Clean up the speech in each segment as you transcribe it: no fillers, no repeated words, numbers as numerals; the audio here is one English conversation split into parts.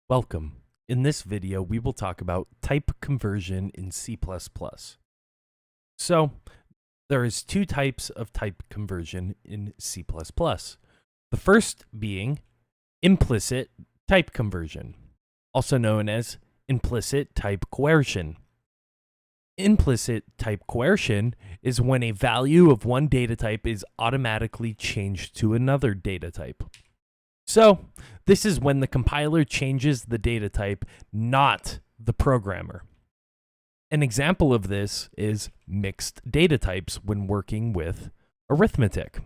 Welcome. In this video, we will talk about type conversion in C++. So, there is two types of type conversion in C++. The first being implicit type conversion, also known as implicit type coercion. Implicit type coercion is when a value of one data type is automatically changed to another data type. So, this is when the compiler changes the data type, not the programmer. An example of this is mixed data types when working with arithmetic.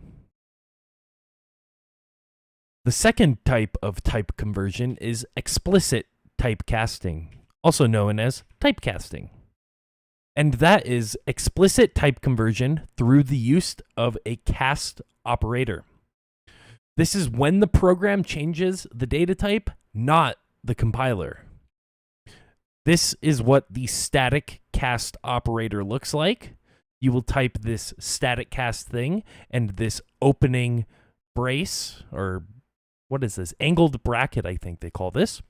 The second type of type conversion is explicit typecasting, also known as typecasting. And that is explicit type conversion through the use of a cast operator. This is when the program changes the data type, not the compiler. This is what the static cast operator looks like. You will type this static cast thing and this opening brace, or what is this? Angled bracket, I think they call this.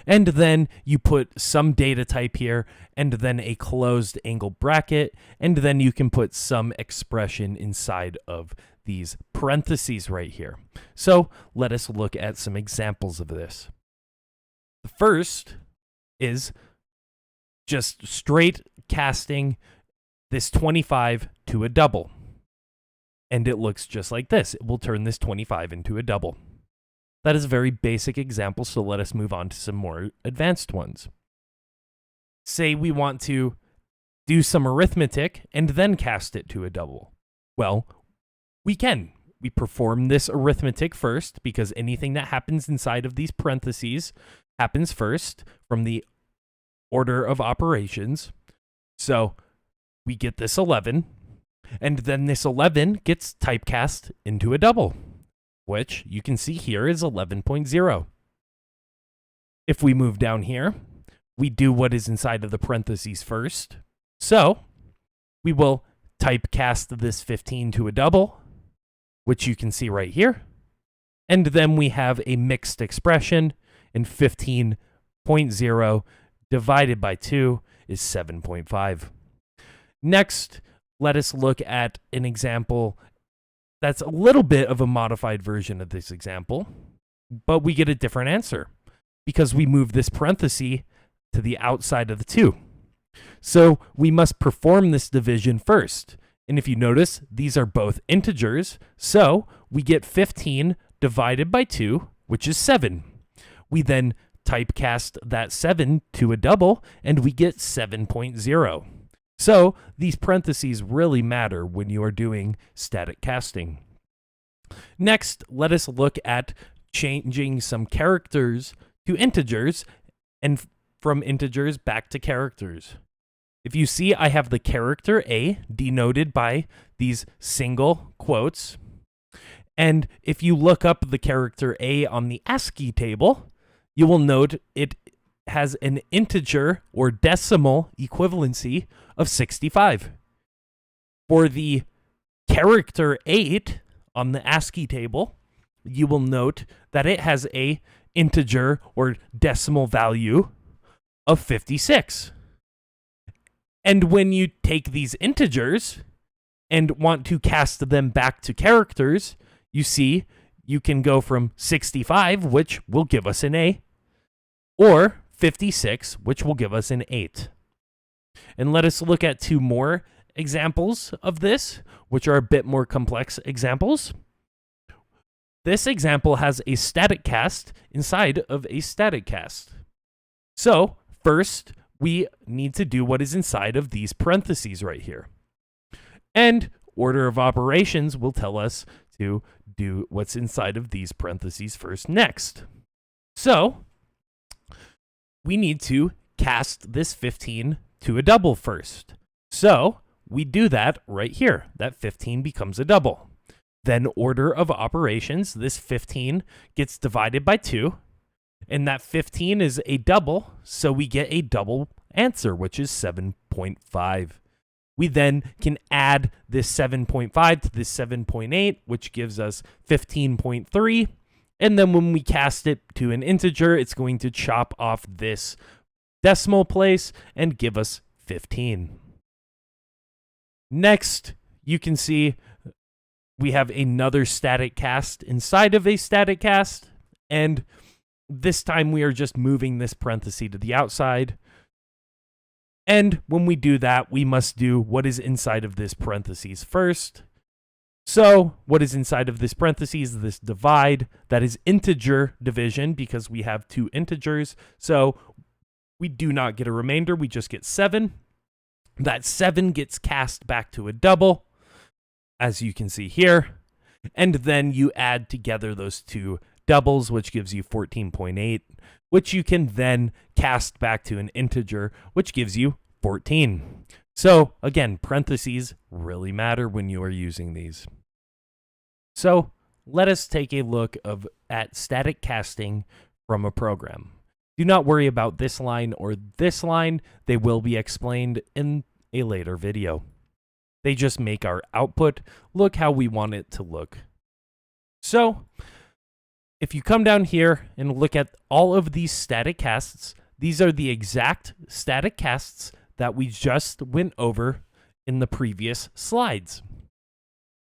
And then you put some data type here and then a closed angle bracket, and then you can put some expression inside of these parentheses right here. So let us look at some examples of this. The first is just straight casting this 25 to a double. And it looks just like this. It will turn this 25 into a double. That is a very basic example, so let us move on to some more advanced ones. Say we want to do some arithmetic and then cast it to a double. Well, we can. We perform this arithmetic first because anything that happens inside of these parentheses happens first from the order of operations. So we get this 11, and then this 11 gets typecast into a double, which you can see here is 11.0. If we move down here, we do what is inside of the parentheses first. So we will typecast this 15 to a double, which you can see right here. And then we have a mixed expression, and 15.0 divided by 2 is 7.5. Next, let us look at an example that's a little bit of a modified version of this example, but we get a different answer because we move this parenthesis to the outside of the 2. So we must perform this division first. And if you notice, these are both integers, so we get 15 divided by 2, which is 7. We then typecast that 7 to a double, and we get 7.0. So these parentheses really matter when you are doing static casting. Next, let us look at changing some characters to integers and from integers back to characters. If you see, I have the character A denoted by these single quotes. And if you look up the character A on the ASCII table, you will note it has an integer or decimal equivalency of 65. For the character 8 on the ASCII table, you will note that it has a integer or decimal value of 56. And when you take these integers and want to cast them back to characters, you see you can go from 65, which will give us an A, or 56, which will give us an 8. And let us look at two more examples of this, which are a bit more complex examples. This example has a static cast inside of a static cast. So first, we need to do what is inside of these parentheses right here. And order of operations will tell us to do what's inside of these parentheses first next. So we need to cast this 15 to a double first. So we do that right here. That 15 becomes a double. Then order of operations, this 15 gets divided by 2. And that 15 is a double, so we get a double answer, which is 7.5. We then can add this 7.5 to this 7.8, which gives us 15.3. And then when we cast it to an integer, it's going to chop off this decimal place and give us 15. Next, you can see we have another static cast inside of a static cast, and this time we are just moving this parenthesis to the outside. And when we do that, we must do what is inside of this parentheses first. So what is inside of this parentheses is this divide. That is integer division because we have two integers. So we do not get a remainder. We just get 7. That 7 gets cast back to a double, as you can see here. And then you add together those two doubles, which gives you 14.8, which you can then cast back to an integer, which gives you 14. So again, parentheses really matter when you are using these. So let us take a look at static casting from a program. Do not worry about this line or this line. They will be explained in a later video. They just make our output look how we want it to look. So if you come down here and look at all of these static casts, these are the exact static casts that we just went over in the previous slides.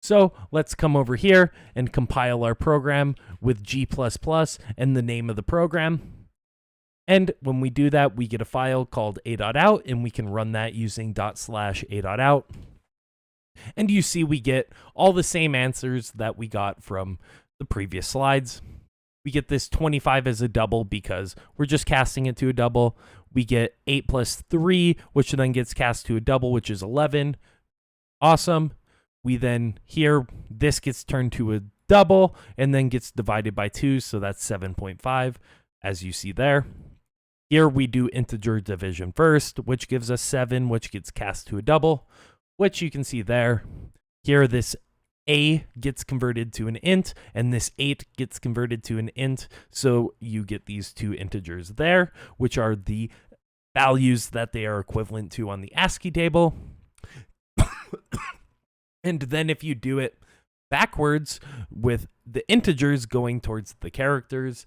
So let's come over here and compile our program with G++ and the name of the program. And when we do that, we get a file called a.out, and we can run that using /a.out. And you see we get all the same answers that we got from the previous slides. We get this 25 as a double because we're just casting it to a double. We get 8 plus 3, which then gets cast to a double, which is 11. Awesome. We then here, this gets turned to a double and then gets divided by 2, so that's 7.5, as you see there. Here we do integer division first, which gives us 7, which gets cast to a double, which you can see there. Here this a gets converted to an int, and this 8 gets converted to an int, so you get these two integers there, which are the values that they are equivalent to on the ASCII table. And then if you do it backwards with the integers going towards the characters,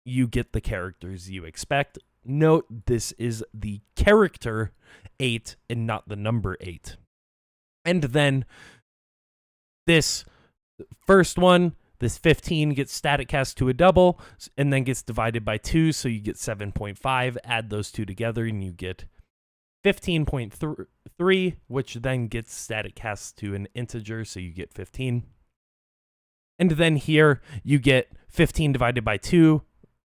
you get the characters you expect. Note this is the character 8 and not the number 8. And then this first one, this 15 gets static cast to a double and then gets divided by 2, so you get 7.5. Add those two together and you get 15.3, which then gets static cast to an integer, so you get 15. And then here you get 15 divided by 2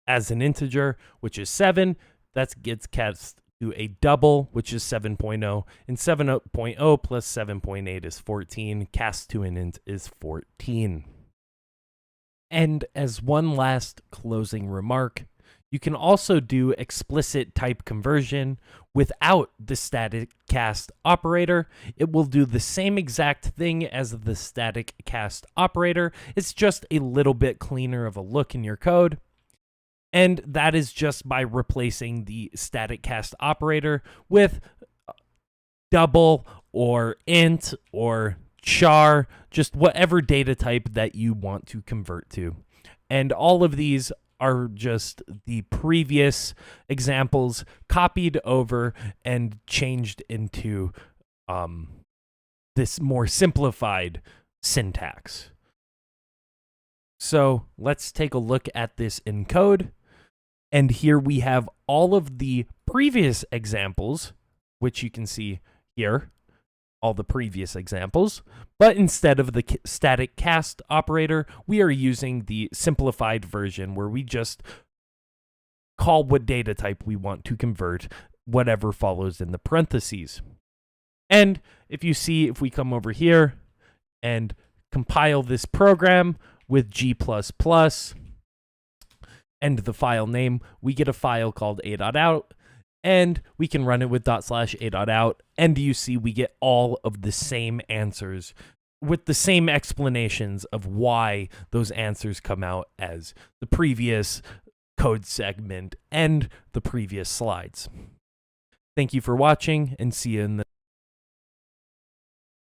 as an integer, which is 7. That gets cast to a double, which is 7.0. And 7.0 plus 7.8 is 14. Cast to an int is 14. And as one last closing remark, you can also do explicit type conversion without the static cast operator. It will do the same exact thing as the static cast operator. It's just a little bit cleaner of a look in your code. And that is just by replacing the static cast operator with double or int or char, just whatever data type that you want to convert to. And all of these are just the previous examples copied over and changed into this more simplified syntax. So let's take a look at this in code. And here we have all of the previous examples, which you can see here, all the previous examples. But instead of the static cast operator, we are using the simplified version where we just call what data type we want to convert, whatever follows in the parentheses. And if you see, if we come over here and compile this program with G++, and the file name, we get a file called a.out, and we can run it with /a.out, and you see we get all of the same answers with the same explanations of why those answers come out as the previous code segment and the previous slides. Thank you for watching, and see you in the